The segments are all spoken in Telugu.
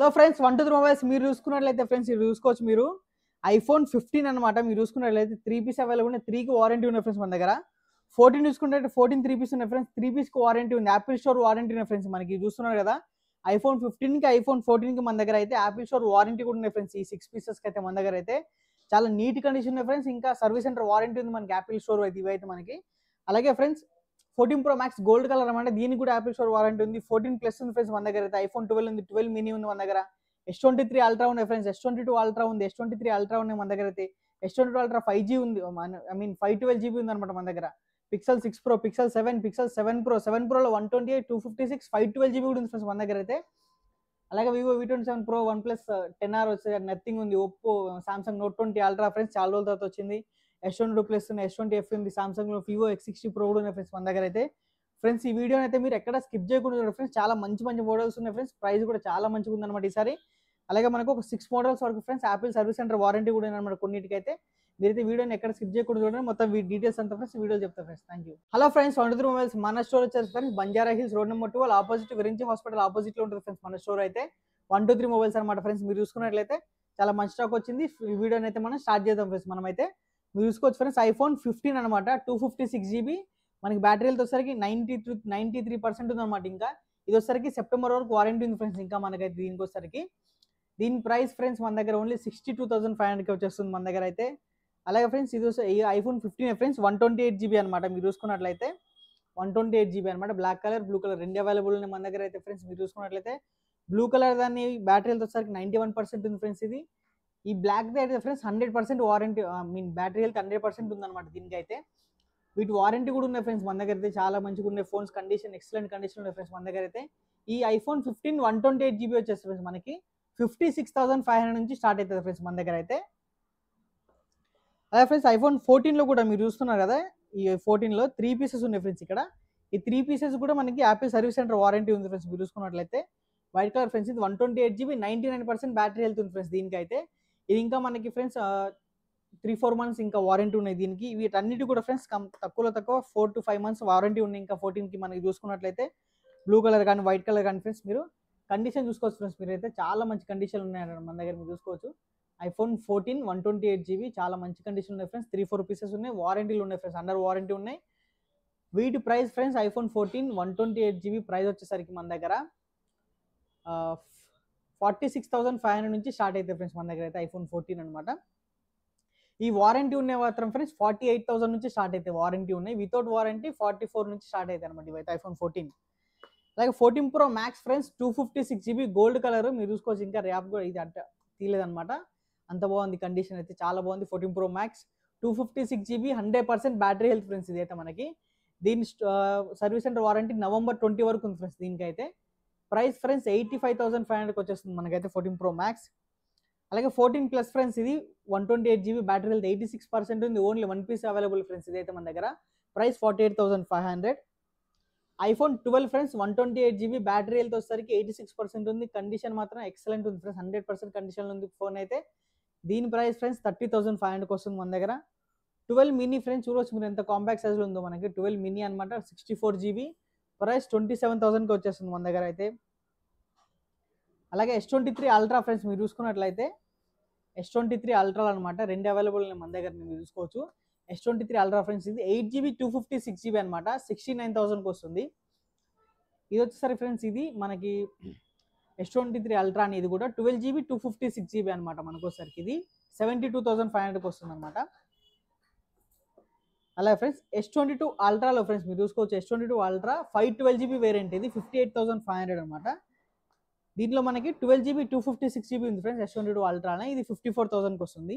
హలో ఫ్రెండ్స్, 123 మొబైల్స్ మీరు చూసుకున్నట్లయితే ఫ్రెండ్స్ ఇది చూసుకోవచ్చు. మీరు ఐఫోన్ 15 అనమాట. మీరు చూసుకున్నట్లయితే 3 పీస్ అవైలబుల్ ఉన్నాయి. 3కి వారంటీ ఉన్నాయి ఫ్రెండ్స్ మన దగ్గర. 14 చూసుకుంటే 14 3 పీస్ ఉన్నాయి ఫ్రెండ్స్. 3 పీస్కి వారంటీ ఉంది. యాపిల్ స్టోర్ వారంటీ ఉన్నాయి ఫ్రెండ్స్. మనకి చూస్తున్నారు కదా, ఐఫోన్ 15కి ఐఫోన్ 14కి మన దగ్గర అయితే యాపిల్ స్టోర్ వారంటీ కూడా ఉన్నాయి ఫ్రెండ్స్. ఈ 6 పీసెస్కి అయితే మన దగ్గర అయితే చాలా నీట్ కండిషన్ ఉన్నాయి ఫ్రెండ్స్. ఇంకా సర్వీస్ సెంటర్ వారంటీ ఉంది మనకి యాపిల్ స్టోర్ అయితే ఇవైతే మనకి. అలాగే friends 14 Pro Max gold colour అనమాట. దీనికి కూడా యాపిల్ స్టోర్ వారంటీ ఉంది. 14 ప్లస్ ఉంది ఫ్రెండ్స్ మన దగ్గర అయితే. ఐఫోన్ 12 ఉంది, 12 మినీ ఉంది మన దగ్గర. S23 అల్ట్రా ఉన్నాయి ఫ్రెండ్స్. S22 అల్ట్రా ఉంది, S23 అల్ట్రా ఉన్నాయి మన దగ్గర అయితే. S22 అల్ట్రా 5G ఉంది, ఐ మీన్ 512GB ఉంది అనమాట మన దగ్గర. Pixel 6 Pro, pixel 7, pixel 7 Pro, 7 Proలో 128, 256, 512GB కూడా ఉంది ఫ్రెండ్స్ మన దగ్గర అయితే. అలాగే Vivo V27 Pro, OnePlus 10R వచ్చే నథింగ్ ఉంది. Oppo, Samsung Note 20 ultra friends చాలా రోజుల తర్వాత వచ్చింది. S22 ప్లస్ ఉంది, S20F ఉంది, సామ్సంగ్లో వివో X60 Pro కూడా ఉన్నాయి ఫ్రెండ్స్ మన దగ్గర అయితే. ఫ్రెండ్స్ ఈ వీడియోని అయితే మీరు ఎక్కడ స్కిప్ చేయకుండా చూడండి ఫ్రెండ్స్. చాలా మంచి మంచి మోడల్స్ ఉన్నాయి ఫ్రెండ్స్. ప్రైస్ కూడా చాలా మంచిగా ఉంది అనమాట ఈసారి. అలాగే మనకు ఒక 6 మోడల్స్ వరకు friends Apple service centre warranty కూడా అనమాట కొన్నిటికైతే. మీరైతే వీడియోని ఎక్కడ స్కిప్ చేయకుండా చూడండి. మొత్తం డీటెయిల్స్ అంతా ఫ్రెండ్స్ వీడియో చెప్తాను friends. Thank you. Hello friends, 123 mobiles మన స్టోర్ వచ్చేసి friends Banjara hills road number 12 opposite Virinchi hospital opposite లో ఉంటుంది ఫ్రెండ్స్ మన స్టోర్ అయితే. 123 మొబైల్స్ అనమాట ఫ్రెండ్స్. మీరు చూసుకున్నట్లయితే చాలా మంచి స్టాక్ వచ్చింది. ఈ వీడియోని అయితే మనం స్టార్ట్ చేద్దాం ఫ్రెండ్స్. మనమైతే మీరు చూసుకోవచ్చు ఫ్రెండ్స్, ఐఫోన్ 15 అనమాట. 256GB మనకి బ్యాటరీలతో వచ్చేసరికి 93% ఉందన్నమాట. ఇంకా ఇది వచ్చేసరికి సెప్టెంబర్ వరకు వారంటీ ఉంది ఫ్రెండ్స్. ఇంకా మనకైతే దీనికి వచ్చేసరికి దీని ప్రైస్ ఫ్రెండ్స్ మన దగ్గర ఓన్లీ 62,500కి వచ్చేస్తుంది మన దగ్గర అయితే. అలాగే ఫ్రెండ్స్ ఇది ఈ ఐఫోన్ 15 ఫ్రెండ్స్ 128GB అనమాట. మీరు చూసుకున్నట్లయితే 128GB అనమాట. బ్లాక్ కలర్, బ్లూ కలర్ రెండు అవైలబుల్ ఉన్నాయి మన దగ్గర అయితే ఫ్రెండ్స్. మీరు చూసుకున్నట్లయితే బ్లూ కలర్ దాన్ని బ్యాటరీలతో వచ్చేసరికి 91% ఉంది ఫ్రెండ్స్. ఇది ఈ బ్లాక్ అయితే friends 100% warranty, mean battery health 100% ఉందన్నమాట దీనికి అయితే. వీటి వారంటీ కూడా ఉన్నాయి ఫ్రెండ్స్ మన దగ్గర అయితే. చాలా మంచిగా ఉన్నాయి ఫోన్స్, కండిషన్ ఎక్సలెంట్ కండిషన్ ఉన్నాయి ఫ్రెండ్స్ మన దగ్గర అయితే. ఈ ఐఫోన్ 15 128GB వచ్చేస్తుంది ఫ్రెండ్స్ మనకి 56,500 నుంచి స్టార్ట్ అవుతుంది ఫ్రెండ్స్ మన దగ్గర అయితే. అదే ఫ్రెండ్స్ ఐఫోన్ 14లో కూడా మీరు చూస్తున్నారు కదా, ఈ 14లో 3 పీసెస్ ఉన్నాయి ఫ్రెండ్స్. ఇక్కడ ఈ 3 పీసెస్ కూడా మనకి యాపిల్ సర్వీస్ సెంటర్ వారంటీ ఉంది ఫ్రెండ్స్. మీరు చూసుకున్నట్లయితే వైట్ కలర్ ఫ్రెండ్స్, ఇది 128GB 99% బ్యాటరీ హెల్త్ ఉంది ఫ్రెండ్స్ దీనికైతే. ఇది ఇంకా మనకి ఫ్రెండ్స్ 3-4 months ఇంకా వారంటీ ఉన్నాయి దీనికి. వీటన్నిటి కూడా ఫ్రెండ్స్ తక్కువ 4 to 5 months వారంటీ ఉన్నాయి ఇంకా 14కి. మనకి చూసుకున్నట్లయితే బ్లూ కలర్ కానీ వైట్ కలర్ కానీ ఫ్రెండ్స్ మీరు కండిషన్ చూసుకోవచ్చు ఫ్రెండ్స్. మీరైతే చాలా మంచి కండిషన్ ఉన్నాయి మన దగ్గర. మీరు చూసుకోవచ్చు ఐఫోన్ 14 128GB చాలా మంచి కండిషన్ ఉన్నాయి ఫ్రెండ్స్. 3-4 పీసెస్ ఉన్నాయి, వారంటీలు ఉన్నాయి ఫ్రెండ్స్, అండర్ వారంటీ ఉన్నాయి. వీటి price friends iPhone 14 128GB price వచ్చేసరికి మన దగ్గర 46,500 నుంచి స్టార్ట్ అవుతాయి ఫ్రెండ్స్ మన దగ్గర అయితే ఐఫోన్ 14 అనమాట. ఈ వారంటీ ఉన్నాయి మాత్రం ఫ్రెండ్స్ 48,000 నుంచి స్టార్ట్ అవుతాయి వారంటీ ఉన్నాయి. వితౌట్ వారంటీ 44 నుంచి స్టార్ట్ అవుతాయి అనమాట ఇవైతే ఐఫోన్ 14. అలాగే 14 Pro Max friends 256GB gold colour మీరు చూసుకోవచ్చు. ఇంకా ర్యాప్ కూడా ఇది అంటే తీయలేదన్నమాట, అంత బాగుంది కండిషన్ అయితే, చాలా బాగుంది. 14 Pro Max 256GB 100% battery health friends. ఇది అయితే మనకి దీని సర్వీస్ సెంటర్ వారంటీ November 20 వరకు ఉంది ఫ్రెండ్స్ దీనికైతే. ప్రైస్ ఫ్రెండ్స్ 85,500కి వచ్చేస్తుంది మనకైతే 14 Pro Max. అలాగే 14 ప్లస్ ఫ్రెండ్స్, ఇది 128GB బ్యాటరీ హెల్త్ 86% ఉంది. ఓన్లీ 1 పీస్ అవైలబుల్ ఫ్రెండ్స్ ఇదైతే మన దగ్గర. Price 48,500. IPhone 12 friends 128GB battery health వచ్చేసరికి 86% ఉంది. కండిషన్ మాత్రం ఎక్సలెంట్ ఉంది ఫ్రెండ్స్, 100% కండిషన్ ఉంది ఫోన్ అయితే. దీని ప్రైస్ ఫ్రెండ్స్ 30,500కి వస్తుంది మన దగ్గర. 12 మినీ ఫ్రెండ్స్ చూడవచ్చు మీరు ఎంత కాంపాక్ట్ సైజ్లో ఉందో మనకి. 12 మినీ అనమాట, 64GB, ప్రైస్ 27,000కి వచ్చేస్తుంది మన దగ్గర అయితే. అలాగే S23 అల్ట్రా ఫ్రెండ్స్ మీరు చూసుకున్నట్లయితే S23 అల్ట్రా అనమాట, రెండు అవైలబుల్ ఉన్నాయి మన దగ్గర. మీరు చూసుకోవచ్చు S23 అల్ట్రా ఫ్రెండ్స్, ఇది 8GB 256GB అనమాట, 69,000కి వస్తుంది. ఇది వచ్చేసరి ఫ్రెండ్స్ ఇది మనకి S23 అల్ట్రా అనేది కూడా 12GB 256GB అనమాట. మనకు వచ్చేసరికి ఇది 72,500కి వస్తుంది అనమాట. అలాగే ఫ్రెండ్స్ S22 అల్ట్రాలో ఫ్రెండ్స్ మీరు చూసుకోవచ్చు S22 అల్ట్రా 512GB వేరియంట్, ఇది 58,500 అనమాట. దీంట్లో మనకి 12GB 256GB ఉంది ఫ్రెండ్స్ S22 అల్ట్రానే, ఇది 54,000కి వస్తుంది.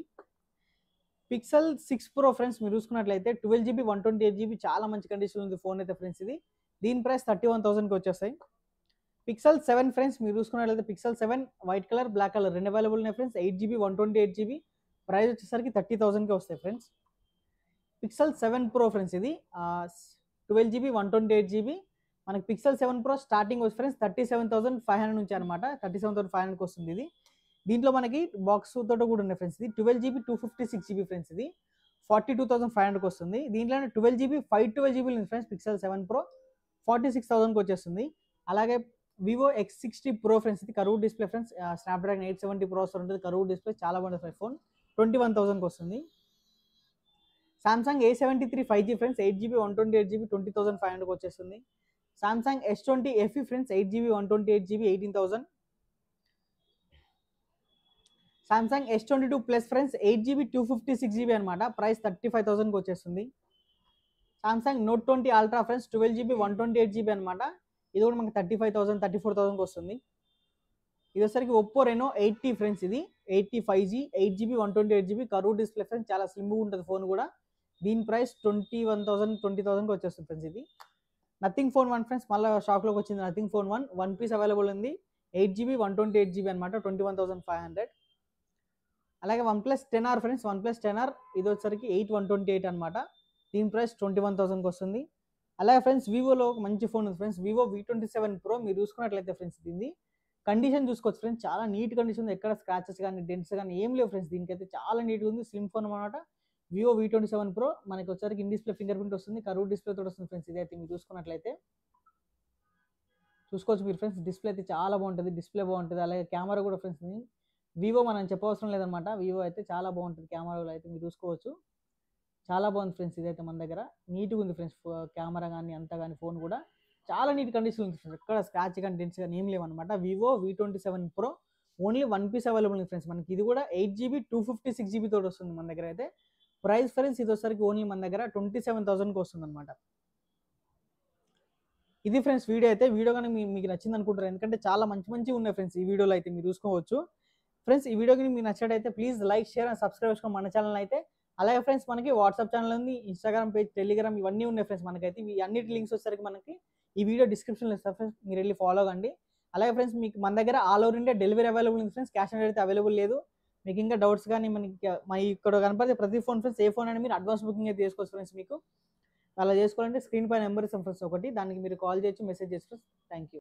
పిక్సెల్ 6 Pro ఫ్రెండ్స్ మీరు చూసుకున్నట్లయితే 12GB 128GB చాలా మంచి కండిషన్ ఉంది ఫోన్ అయితే ఫ్రెండ్స్ ఇది. దీని ప్రైస్ 31,000కి వచ్చేస్తాయి. పిక్సెల్ 7 ఫ్రెండ్స్ మీరు చూసుకున్నట్లయితే Pixel 7 white colour, black colour రెండు అవైలబుల్ ఉన్నాయి ఫ్రెండ్స్. 8GB 128GB ప్రైస్ వచ్చేసరికి 30,000కి వస్తాయి ఫ్రెండ్స్. పిక్సెల్ 7 Pro ఫ్రెండ్స్, ఇది 12GB 128GB మనకి. పిక్సెల్ 7 Pro స్టార్టింగ్ వచ్చి ఫ్రెండ్స్ 37,500 నుంచి అనమాట, 37,500కి వస్తుంది ఇది. దీంట్లో మనకి బాక్స్ తోట కూడా ఉన్నాయి ఫ్రెండ్స్. ఇది 12GB 256GB ఫ్రెండ్స్, ఇది 42,500కి వస్తుంది. దీంట్లోనే 12GB 512GB ఉంది ఫ్రెండ్స్. పిక్సెల్ 7 Pro 46,000కి వచ్చేస్తుంది. అలాగే వివో X60 Pro ఫ్రెండ్స్, ఇది curve display friends, Snapdragon 870 processor ఉంటుంది, కర్వ్ డిస్ప్లే, చాలా బాగుంటుంది ఫోన్. 21,000కి వస్తుంది. Samsung A73 5G friends, 8GB 128GB 20,500కి వచ్చేస్తుంది. Samsung S20 FE friends, 8GB 128GB 18,000. Samsung S22 plus friends, 8GB 256GB అనమాట, ప్రైస్ 35,000కి వచ్చేస్తుంది. Samsung Note 20 Ultra friends, 12GB 128GB అనమాట, ఇది కూడా మనకి 35,000 34,000కి వస్తుంది. ఇది వచ్చరికి ఒప్పో రెనో 80 ఫ్రెండ్స్, ఇది 80 5G 8GB 128GB curve display friends, చాలా స్లిమ్గా ఉంటుంది ఫోన్ కూడా. దీని ప్రైస్ 21,000 20,000కి వచ్చేస్తుంది ఫ్రెండ్స్. ఇది నథింగ్ ఫోన్ 1 ఫ్రెండ్స్, మళ్ళీ షాప్లోకి వచ్చింది నథింగ్ ఫోన్ 1 పీస్ అవైలబుల్ ఉంది, 8GB 128GB అనమాట, 21,500. అలాగే OnePlus 10R friends, OnePlus 10R ఇది వచ్చరికి 8,128 అనమాట, దీని ప్రైస్ 21,000కి వస్తుంది. అలాగే ఫ్రెండ్స్ వివోలో ఒక మంచి ఫోన్ ఉంది ఫ్రెండ్స్, వివో V27 Pro. మీరు చూసుకున్నట్లయితే ఫ్రెండ్స్ దీన్ని కండిషన్ చూసుకోవచ్చు ఫ్రెండ్స్, చాలా నీట్ కండిషన్ ఉంది, ఎక్కడ స్క్రాచెస్ కానీ డెంట్స్ కానీ ఏం లేవు ఫ్రెండ్స్, దీనికైతే చాలా నీట్గా ఉంది, స్లిమ్ ఫోన్ అనమాట. వివో V27 Pro మనకి వచ్చరికి ఇన్ డిస్ప్లే ఫింగర్ ప్రింట్ వస్తుంది, కర్వ్ డిస్ప్లే తోటి వస్తుంది ఫ్రెండ్స్. ఇదైతే మీరు చూసుకున్నట్లయితే చూసుకోవచ్చు మీరు ఫ్రెండ్స్, డిస్ప్లే అయితే చాలా బాగుంటుంది, డిస్ప్లే బాగుంటుంది. అలాగే కెమెరా కూడా ఫ్రెండ్స్, వివో మనం చెప్పవసరం లేదనమాట, వివో అయితే చాలా బాగుంటుంది, కెమెరాలో అయితే మీరు చూసుకోవచ్చు, చాలా బాగుంది ఫ్రెండ్స్. ఇదైతే మన దగ్గర నీట్గా ఉంది ఫ్రెండ్స్, కెమెరా కానీ అంతా కానీ ఫోన్ కూడా చాలా నీట్ కండిషన్ ఉంది ఫ్రెండ్స్, ఎక్కడ స్క్రాచ్ కానీ డెంట్స్ కానీ ఏం లేవన్నమాట. Vivo V27 Pro only 1 piece available ఉంది ఫ్రెండ్స్, మనకి ఇది కూడా 8GB 256GB తోటి వస్తుంది మన దగ్గర అయితే. ప్రైస్ ఫ్రెండ్స్ ఇది వచ్చరికి ఓన్లీ మన దగ్గర 27,000కి వస్తుంది అనమాట. ఇది ఫ్రెండ్స్ వీడియో అయితే. వీడియో కానీ మీకు నచ్చింది అనుకుంటారు, ఎందుకంటే చాలా మంచిగా ఉన్నాయి ఫ్రెండ్స్ ఈ వీడియోలో అయితే, మీరు చూసుకోవచ్చు ఫ్రెండ్స్. ఈ వీడియోకి మీకు నచ్చినట్టయితే please like share and subscribe చేసుకోండి మన ఛానల్ అయితే. అలాగే ఫ్రెండ్స్ మనకి వాట్సాప్ ఛానల్ ఉంది, ఇన్స్టాగ్రామ్ పేజ్, టెలిగ్రామ్ ఇవన్నీ ఉన్నాయి ఫ్రెండ్స్ మనకైతే. ఇవి అన్నిటి లింక్స్ వచ్చేసరికి మనకి ఈ వీడియో డిస్క్రిప్షన్లో ఇస్తారు ఫ్రెండ్స్, మీరు వెళ్ళి ఫాలో కండి. అలాగే ఫ్రెండ్స్ మీకు మన దగ్గర all over India delivery available ఉంది ఫ్రెండ్స్, క్యాష్ ఆన్ డెలివరీ అయితే అవైలబుల్ లేదు. మీకు ఇంకా డౌట్స్ కానీ మనకి ఇక్కడ కనపడే ప్రతి ఫోన్ ఫ్రెండ్స్, ఏ ఫోన్ అని మీరు అడ్వాన్స్ బుకింగ్ అయితే చేసుకోవచ్చు ఫ్రెండ్స్. మీకు అలా చేసుకోవాలంటే స్క్రీన్ పై నెంబర్ ఇస్తాం ఫ్రెండ్స్ ఒకటి, దానికి మీరు కాల్ చేయొచ్చు, మెసేజ్ చేయొచ్చు ఫ్రెండ్స్. Thank you.